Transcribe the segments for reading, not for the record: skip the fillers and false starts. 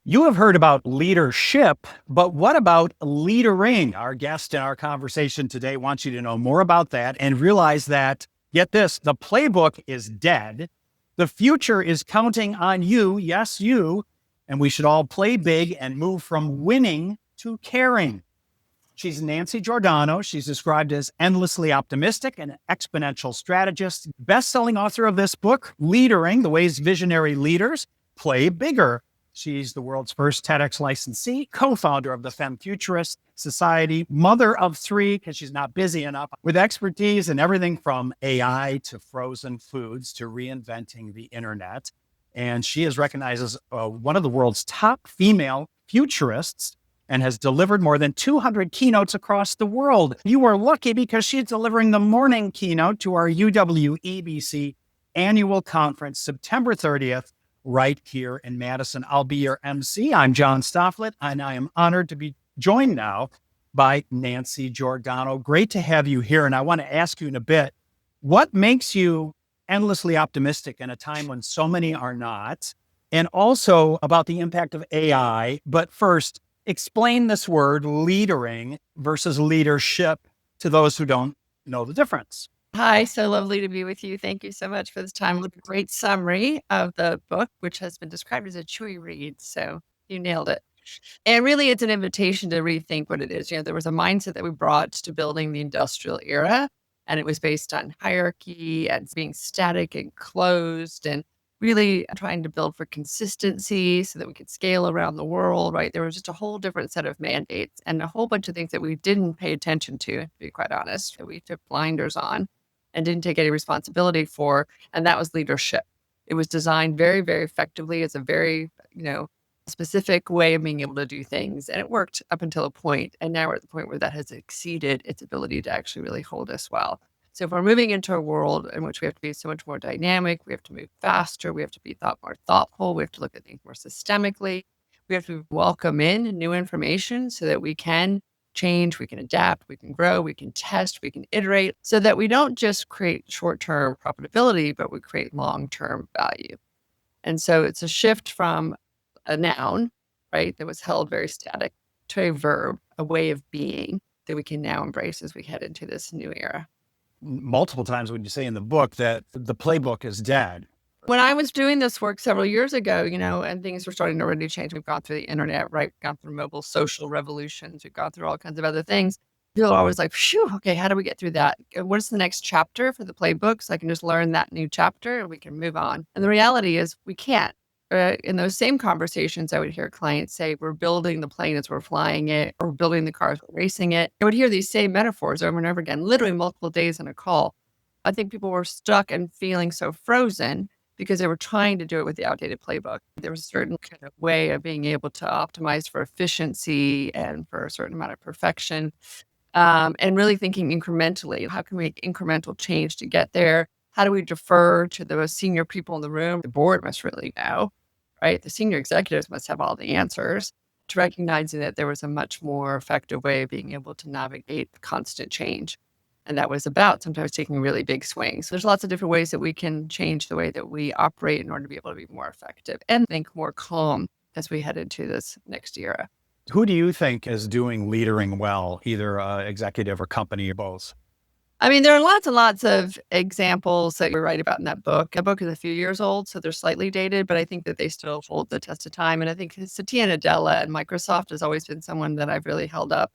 You have heard about leadership, but what about leadering? Our guest in our conversation today wants you to know more about that and realize that, get this, the playbook is dead. The future is counting on you, yes, you, and we should all play big and move from winning to caring. She's Nancy Giordano. She's described as endlessly optimistic and an exponential strategist, best-selling author of this book, Leadering: The Ways Visionary Leaders Play Bigger. She's the world's first TEDx licensee, co-founder of the Femme Futurist Society, mother of three, because she's not busy enough, with expertise in everything from AI to frozen foods to reinventing the internet. And she is recognized as one of the world's top female futurists and has delivered more than 200 keynotes across the world. You are lucky because she's delivering the morning keynote to our UWEBC annual conference, September 30th, right here in Madison. I'll be your MC. I'm John Stofflet, and I am honored to be joined now by Nancy Giordano. Great to have you here. And I want to ask you in a bit, what makes you endlessly optimistic in a time when so many are not? And also about the impact of AI. But first, explain this word, leadering versus leadership, to those who don't know the difference. Hi, so lovely to be with you. Thank you so much for this time. With a great summary of the book, which has been described as a chewy read. So you nailed it. And really, it's an invitation to rethink what it is. There was a mindset that we brought to building the industrial era, and it was based on hierarchy and being static and closed and really trying to build for consistency so that we could scale around the world, right? There was just a whole different set of mandates and a whole bunch of things that we didn't pay attention to be quite honest, that we took blinders on and didn't take any responsibility for, and that was leadership. It was designed very, very effectively as a very, specific way of being able to do things, and it worked up until a point, and now we're at the point where that has exceeded its ability to actually really hold us well. So if we're moving into a world in which we have to be so much more dynamic, we have to move faster, we have to be more thoughtful, we have to look at things more systemically, we have to welcome in new information so that we can change, we can adapt, we can grow, we can test, we can iterate, so that we don't just create short-term profitability, but we create long-term value. And so it's a shift from a noun, right, that was held very static, to a verb, a way of being that we can now embrace as we head into this new era. Multiple times when you say in the book that the playbook is dead. When I was doing this work several years ago, and things were starting to already change. We've gone through the internet, right? We've gone through mobile social revolutions. We've gone through all kinds of other things. People are always like, phew, okay, how do we get through that? What is the next chapter for the playbook? So I can just learn that new chapter and we can move on. And the reality is we can't. In those same conversations, I would hear clients say, we're building the plane as we're flying it, or building the cars, we're racing it. I would hear these same metaphors over and over again, literally multiple days in a call. I think people were stuck and feeling so frozen because they were trying to do it with the outdated playbook. There was a certain kind of way of being able to optimize for efficiency and for a certain amount of perfection, and really thinking incrementally. How can we make incremental change to get there? How do we defer to the most senior people in the room? The board must really know, right? The senior executives must have all the answers, to recognizing that there was a much more effective way of being able to navigate constant change. And that was about sometimes taking really big swings. There's lots of different ways that we can change the way that we operate in order to be able to be more effective and think more calm as we head into this next era. Who do you think is doing leadering well, either executive or company or both? I mean, there are lots and lots of examples that you write about in that book. That book is a few years old, so they're slightly dated, but I think that they still hold the test of time. And I think Satya Nadella at Microsoft has always been someone that I've really held up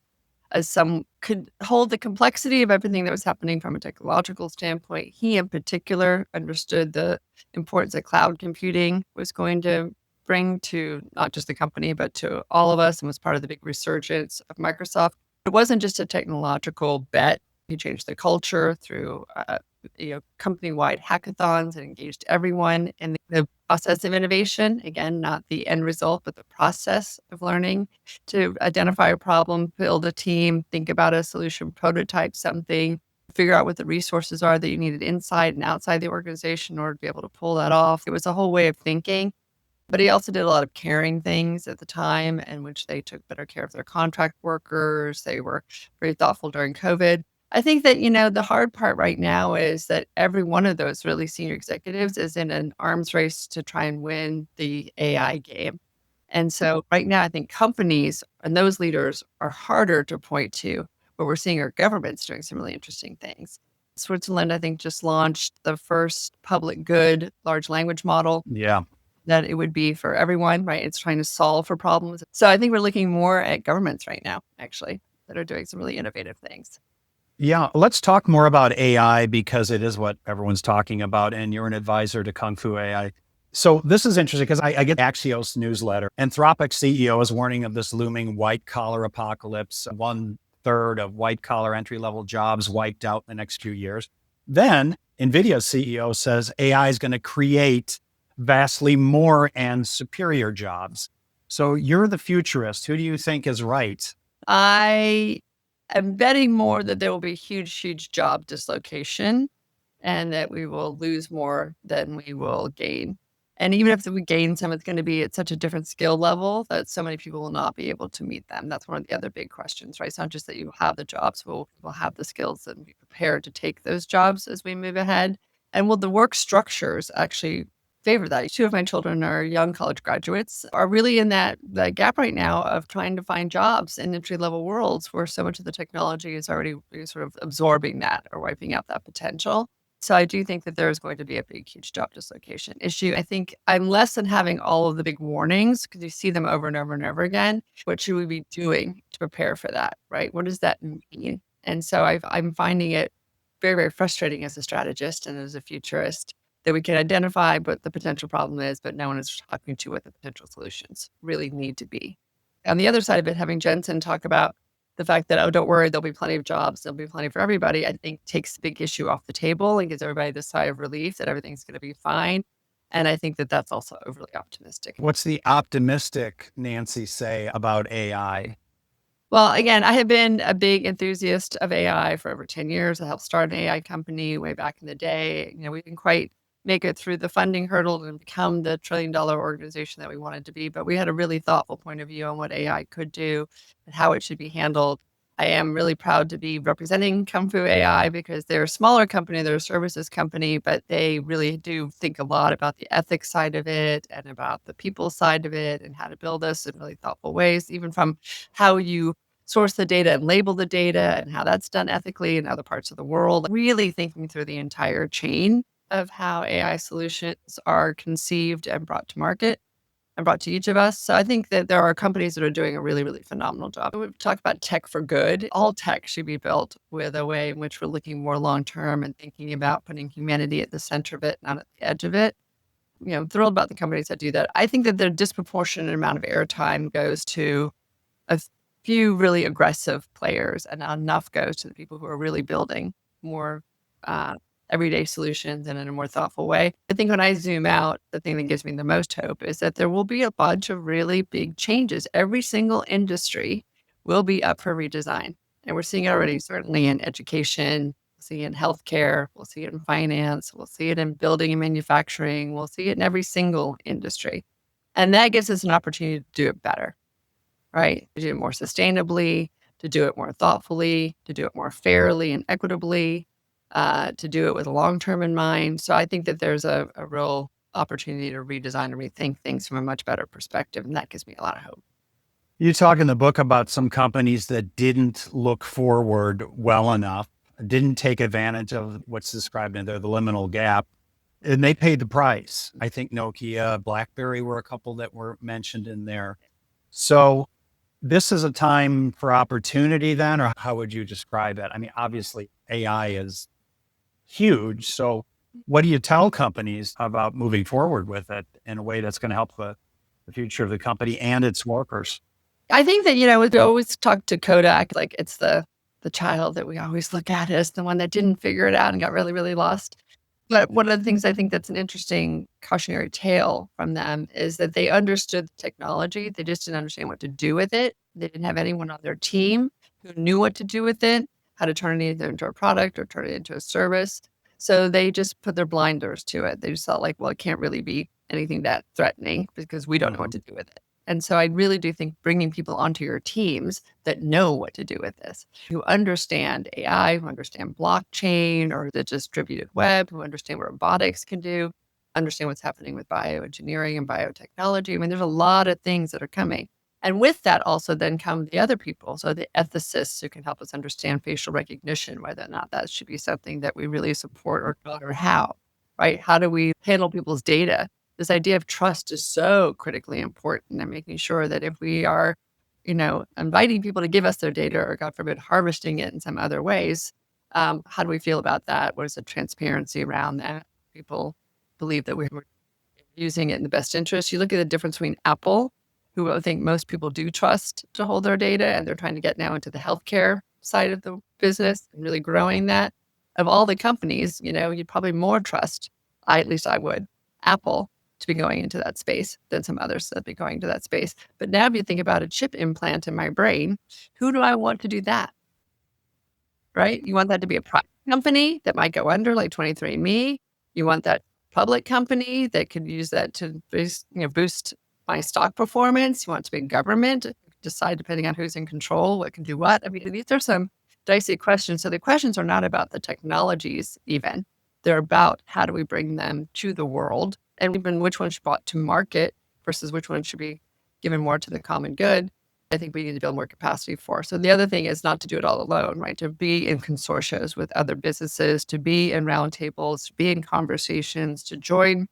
as some could hold the complexity of everything that was happening from a technological standpoint. He in particular understood the importance that cloud computing was going to bring to not just the company, but to all of us, and was part of the big resurgence of Microsoft. It wasn't just a technological bet. He changed the culture through company-wide hackathons and engaged everyone in the process of innovation. Again, not the end result, but the process of learning to identify a problem, build a team, think about a solution, prototype something, figure out what the resources are that you needed inside and outside the organization in order to be able to pull that off. It was a whole way of thinking. But he also did a lot of caring things at the time, in which they took better care of their contract workers. They were very thoughtful during COVID. I think that, the hard part right now is that every one of those really senior executives is in an arms race to try and win the AI game. And so right now, I think companies and those leaders are harder to point to, but we're seeing our governments doing some really interesting things. Switzerland, I think, just launched the first public good large language model Yeah. that it would be for everyone, right? It's trying to solve for problems. So I think we're looking more at governments right now, actually, that are doing some really innovative things. Yeah. Let's talk more about AI because it is what everyone's talking about. And you're an advisor to Kung Fu AI. So this is interesting because I get Axios newsletter. Anthropic CEO is warning of this looming white collar apocalypse. 1/3 of white collar entry level jobs wiped out in the next few years. Then NVIDIA's CEO says AI is going to create vastly more and superior jobs. So you're the futurist. Who do you think is right? I am betting more that there will be huge, huge job dislocation and that we will lose more than we will gain. And even if we gain some, it's going to be at such a different skill level that so many people will not be able to meet them. That's one of the other big questions, right? It's not just that you have the jobs, but will people have the skills and be prepared to take those jobs as we move ahead? And will the work structures actually favor that? Two of my children are young college graduates, are really in that gap right now of trying to find jobs in entry level worlds where so much of the technology is already sort of absorbing that or wiping out that potential. So I do think that there is going to be a big, huge job dislocation issue. I think I'm less than having all of the big warnings because you see them over and over and over again. What should we be doing to prepare for that, right? What does that mean? And so I'm finding it very, very frustrating as a strategist and as a futurist that we can identify what the potential problem is, but no one is talking to what the potential solutions really need to be. On the other side of it, having Jensen talk about the fact that, oh, don't worry, there'll be plenty of jobs, there'll be plenty for everybody, I think takes the big issue off the table and gives everybody the sigh of relief that everything's going to be fine. And I think that that's also overly optimistic. What's the optimistic Nancy say about AI? Well, again, I have been a big enthusiast of AI for over 10 years. I helped start an AI company way back in the day. We didn't quite make it through the funding hurdle and become the trillion-dollar organization that we wanted to be, but we had a really thoughtful point of view on what AI could do and how it should be handled. I am really proud to be representing Kung Fu AI because they're a smaller company, they're a services company, but they really do think a lot about the ethics side of it and about the people side of it and how to build this in really thoughtful ways, even from how you source the data and label the data and how that's done ethically in other parts of the world. Really thinking through the entire chain of how AI solutions are conceived and brought to market and brought to each of us. So I think that there are companies that are doing a really, really phenomenal job. We've talked about tech for good. All tech should be built with a way in which we're looking more long term and thinking about putting humanity at the center of it, not at the edge of it. I'm thrilled about the companies that do that. I think that the disproportionate amount of airtime goes to a few really aggressive players and not enough goes to the people who are really building more everyday solutions and in a more thoughtful way. I think when I zoom out, the thing that gives me the most hope is that there will be a bunch of really big changes. Every single industry will be up for redesign. And we're seeing it already, certainly in education, we'll see it in healthcare, we'll see it in finance, we'll see it in building and manufacturing, we'll see it in every single industry. And that gives us an opportunity to do it better, right? To do it more sustainably, to do it more thoughtfully, to do it more fairly and equitably, to do it with long-term in mind. So I think that there's a real opportunity to redesign and rethink things from a much better perspective. And that gives me a lot of hope. You talk in the book about some companies that didn't look forward well enough, didn't take advantage of what's described in there, the liminal gap, and they paid the price. I think Nokia, BlackBerry were a couple that were mentioned in there. So this is a time for opportunity then, or how would you describe it? I mean, obviously AI is huge. So what do you tell companies about moving forward with it in a way that's going to help the future of the company and its workers? I think that, we always talk to Kodak like it's the child that we always look at as the one that didn't figure it out and got really, really lost. But one of the things I think that's an interesting cautionary tale from them is that they understood the technology. They just didn't understand what to do with it. They didn't have anyone on their team who knew what to do with it, how to turn it either into a product or turn it into a service. So they just put their blinders to it. They just thought like, well, it can't really be anything that threatening because we don't know what to do with it. And so I really do think bringing people onto your teams that know what to do with this, who understand AI, who understand blockchain or the distributed web, who understand what robotics can do, understand what's happening with bioengineering and biotechnology. I mean, there's a lot of things that are coming. And with that also then come the other people. So the ethicists who can help us understand facial recognition, whether or not that should be something that we really support or not, or how, right? How do we handle people's data? This idea of trust is so critically important, and making sure that if we are, inviting people to give us their data or, God forbid, harvesting it in some other ways, how do we feel about that? What is the transparency around that? People believe that we're using it in the best interest. You look at the difference between Apple, who I think most people do trust to hold their data, and they're trying to get now into the healthcare side of the business and really growing that. Of all the companies, you'd probably more trust, at least I would, Apple to be going into that space than some others that be going to that space. But now if you think about a chip implant in my brain, who do I want to do that? Right? You want that to be a private company that might go under, like 23andMe. You want that public company that could use that to boost my stock performance. You want it to be government, decide depending on who's in control, what can do what. I mean, these are some dicey questions. So the questions are not about the technologies even. They're about how do we bring them to the world, and even which one should be brought to market versus which one should be given more to the common good. I think we need to build more capacity for. So the other thing is not to do it all alone, right? To be in consortia with other businesses, to be in roundtables, to be in conversations, to join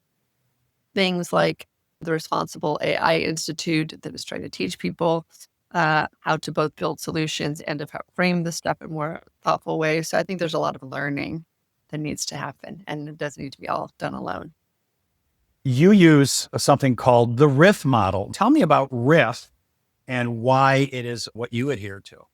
things like the Responsible AI Institute that is trying to teach people how to both build solutions and to frame this stuff in more thoughtful ways. So I think there's a lot of learning that needs to happen, and it doesn't need to be all done alone. You use something called the RIF model. Tell me about RIF and why it is what you adhere to.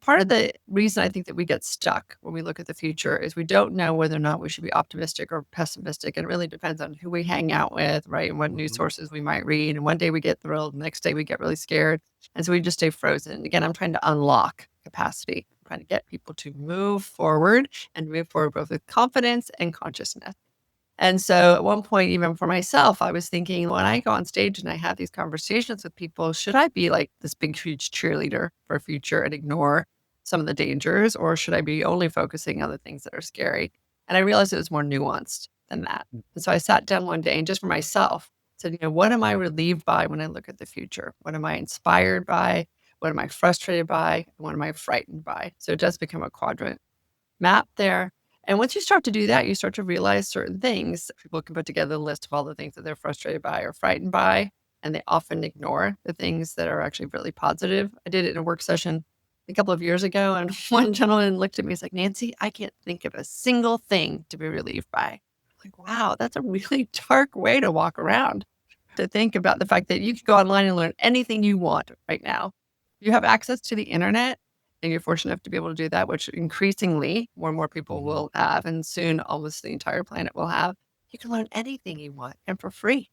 Part of the reason I think that we get stuck when we look at the future is we don't know whether or not we should be optimistic or pessimistic. And it really depends on who we hang out with, right? And what news sources we might read. And one day we get thrilled, the next day we get really scared. And so we just stay frozen. Again, I'm trying to unlock capacity. I'm trying to get people to move forward and move forward both with confidence and consciousness. And so at one point, even for myself, I was thinking, when I go on stage and I have these conversations with people, should I be like this big, huge cheerleader for future and ignore some of the dangers, or should I be only focusing on the things that are scary? And I realized it was more nuanced than that. And so I sat down one day and just for myself said, what am I relieved by when I look at the future? What am I inspired by? What am I frustrated by? And what am I frightened by? So it does become a quadrant map there. And once you start to do that, you start to realize certain things. People can put together a list of all the things that they're frustrated by or frightened by, and they often ignore the things that are actually really positive. I did it in a work session a couple of years ago, and one gentleman looked at me, he's like, Nancy, I can't think of a single thing to be relieved by. I'm like, wow, that's a really dark way to walk around, to think about the fact that you can go online and learn anything you want right now. You have access to the internet, and you're fortunate enough to be able to do that, which increasingly more and more people will have, and soon almost the entire planet will have. You can learn anything you want and for free.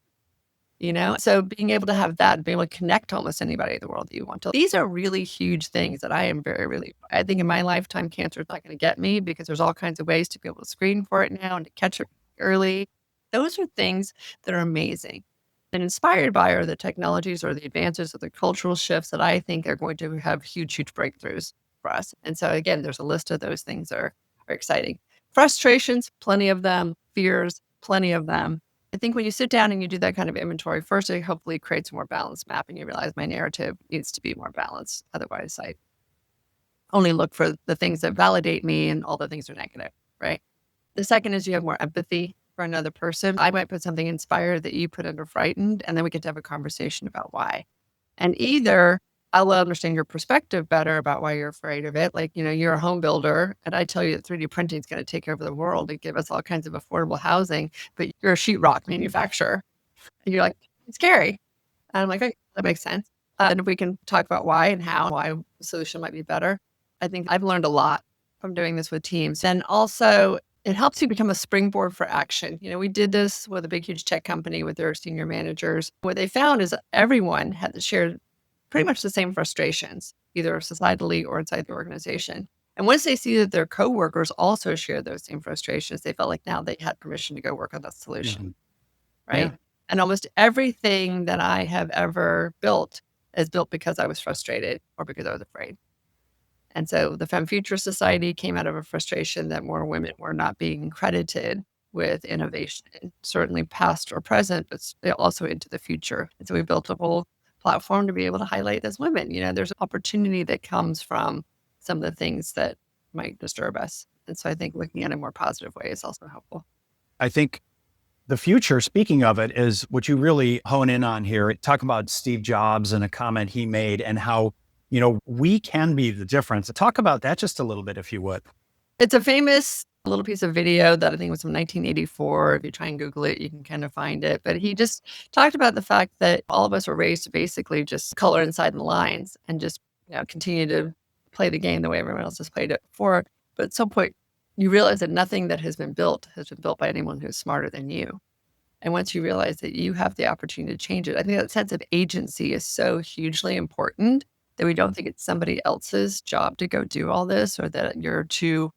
So being able to have that, being able to connect to almost anybody in the world that you want to. These are really huge things that I am I think in my lifetime, cancer is not going to get me because there's all kinds of ways to be able to screen for it now and to catch it early. Those are things that are amazing. And inspired by are the technologies or the advances or the cultural shifts that I think are going to have huge, huge breakthroughs for us. And so again, there's a list of those things that are exciting. Frustrations, plenty of them. Fears, plenty of them. I think when you sit down and you do that kind of inventory, first, it hopefully creates a more balanced map and you realize my narrative needs to be more balanced. Otherwise, I only look for the things that validate me and all the things are negative, right? The second is you have more empathy for another person. I might put something inspired that you put under frightened, and then we get to have a conversation about why. And either I'll understand your perspective better about why you're afraid of it. Like, you're a home builder and I tell you that 3D printing is going to take over the world and give us all kinds of affordable housing, but you're a sheetrock manufacturer. And you're like, it's scary. And I'm like, okay, that makes sense. And if we can talk about why and why the solution might be better. I think I've learned a lot from doing this with teams. And also it helps you become a springboard for action. We did this with a big, huge tech company with their senior managers. What they found is everyone had shared pretty much the same frustrations, either societally or inside the organization. And once they see that their coworkers also share those same frustrations, they felt like now they had permission to go work on that solution, right? Yeah. And almost everything that I have ever built is built because I was frustrated or because I was afraid. And so the Femme Future Society came out of a frustration that more women were not being credited with innovation, certainly past or present, but also into the future. And so we built a whole platform to be able to highlight as women. There's opportunity that comes from some of the things that might disturb us. And so I think looking at it in a more positive way is also helpful. I think the future, speaking of it, is what you really hone in on here. Talk about Steve Jobs and a comment he made and how, we can be the difference. Talk about that just a little bit, if you would. It's a famous little piece of video that I think was from 1984. If you try and Google it, you can kind of find it. But he just talked about the fact that all of us were raised to basically just color inside the lines and just continue to play the game the way everyone else has played it before. But at some point, you realize that nothing that has been built by anyone who's smarter than you. And once you realize that you have the opportunity to change it, I think that sense of agency is so hugely important that we don't think it's somebody else's job to go do all this, or that you're too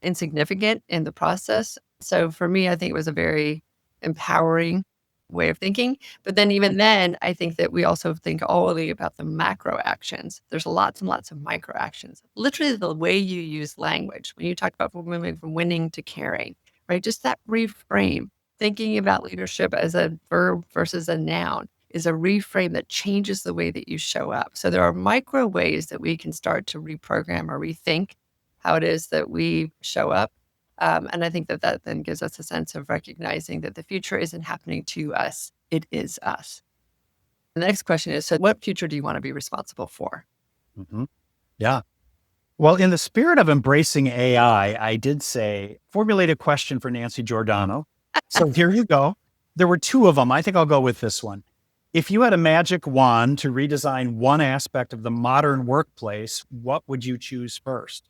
insignificant in the process. So for me, I think it was a very empowering way of thinking. But then even then, I think that we also think only about the macro actions. There's lots and lots of micro actions. Literally the way you use language. When you talk about moving from winning to caring, right? Just that reframe, thinking about leadership as a verb versus a noun, is a reframe that changes the way that you show up. So there are micro ways that we can start to reprogram or rethink how it is that we show up. And I think that then gives us a sense of recognizing that the future isn't happening to us, it is us. The next question is, so what future do you want to be responsible for? Mm-hmm. Yeah. Well, in the spirit of embracing AI, I did formulate a question for Nancy Giordano. So here you go. There were two of them. I think I'll go with this one. If you had a magic wand to redesign one aspect of the modern workplace, what would you choose first?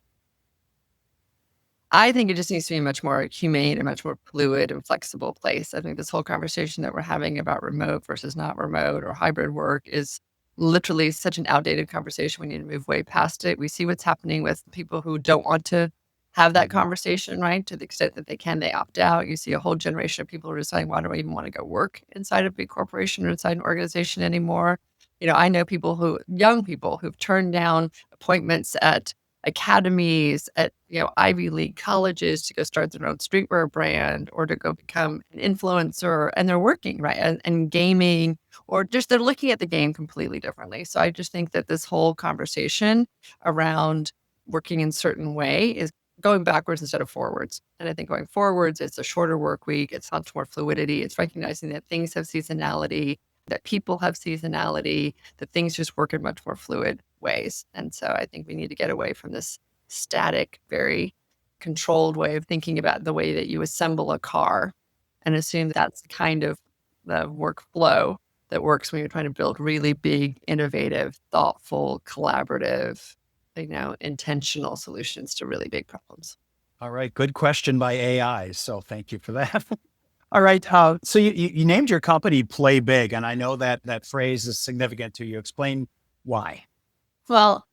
I think it just needs to be a much more humane and much more fluid and flexible place. I think this whole conversation that we're having about remote versus not remote or hybrid work is literally such an outdated conversation. We need to move way past it. We see what's happening with people who don't want to have that conversation, right? To the extent that they can, they opt out. You see a whole generation of people who are saying, why do I even want to go work inside a big corporation or inside an organization anymore? I know young people who've turned down appointments at academies, at Ivy League colleges to go start their own streetwear brand or to go become an influencer, and they're working, right? And gaming, or just they're looking at the game completely differently. So I just think that this whole conversation around working in a certain way is going backwards instead of forwards. And I think going forwards, it's a shorter work week. It's much more fluidity. It's recognizing that things have seasonality, that people have seasonality, that things just work in much more fluid ways. And so I think we need to get away from this static, very controlled way of thinking about the way that you assemble a car and assume that's the kind of the workflow that works when you're trying to build really big, innovative, thoughtful, collaborative, intentional solutions to really big problems. All right. Good question by AI. So thank you for that. All right. So you named your company Play Big, and I know that phrase is significant to you. Explain why. Well,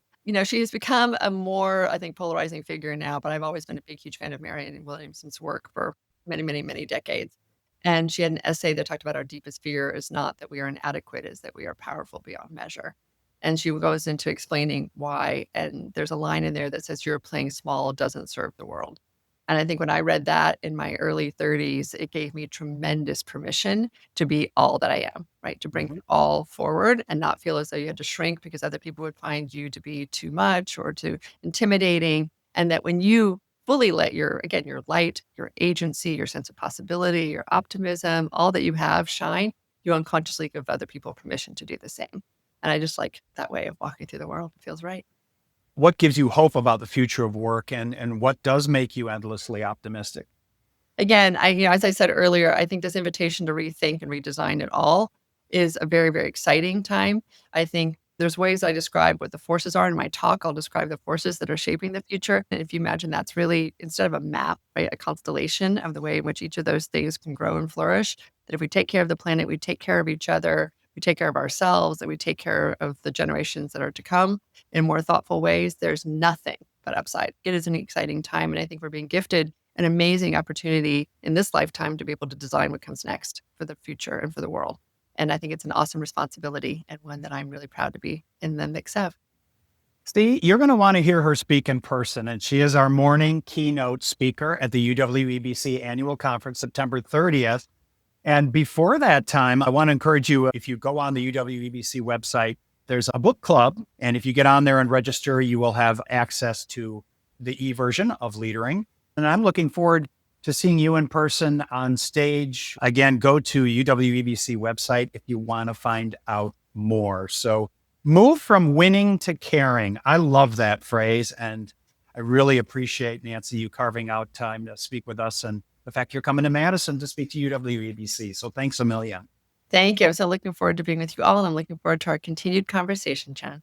she has become a more, I think, polarizing figure now, but I've always been a big, huge fan of Marianne Williamson's work for many, many, many decades. And she had an essay that talked about our deepest fear is not that we are inadequate, is that we are powerful beyond measure. And she goes into explaining why. And there's a line in there that says, you're playing small doesn't serve the world. And I think when I read that in my early 30s, it gave me tremendous permission to be all that I am, right? To bring it all forward and not feel as though you had to shrink because other people would find you to be too much or too intimidating. And that when you fully let your light, your agency, your sense of possibility, your optimism, all that you have shine, you unconsciously give other people permission to do the same. And I just like that way of walking through the world. It feels right. What gives you hope about the future of work, and what does make you endlessly optimistic? Again, as I said earlier, I think this invitation to rethink and redesign it all is a very, very exciting time. I think there's ways I describe what the forces are in my talk. I'll describe the forces that are shaping the future. And if you imagine that's really, instead of a map, right, a constellation of the way in which each of those things can grow and flourish, that if we take care of the planet, we take care of each other, we take care of ourselves, that we take care of the generations that are to come in more thoughtful ways, there's nothing but upside. It is an exciting time. And I think we're being gifted an amazing opportunity in this lifetime to be able to design what comes next for the future and for the world. And I think it's an awesome responsibility and one that I'm really proud to be in the mix of. See, you're going to want to hear her speak in person, and she is our morning keynote speaker at the UWEBC annual conference, September 30th. And before that time, I want to encourage you, if you go on the UWEBC website, there's a book club. And if you get on there and register, you will have access to the e-version of Leadering. And I'm looking forward to seeing you in person on stage. Again, go to UWEBC website if you want to find out more. So move from winning to caring. I love that phrase. And I really appreciate, Nancy, you carving out time to speak with us and the fact you're coming to Madison to speak to UWEBC. So thanks a million. Thank you. I'm so looking forward to being with you all, and I'm looking forward to our continued conversation, John.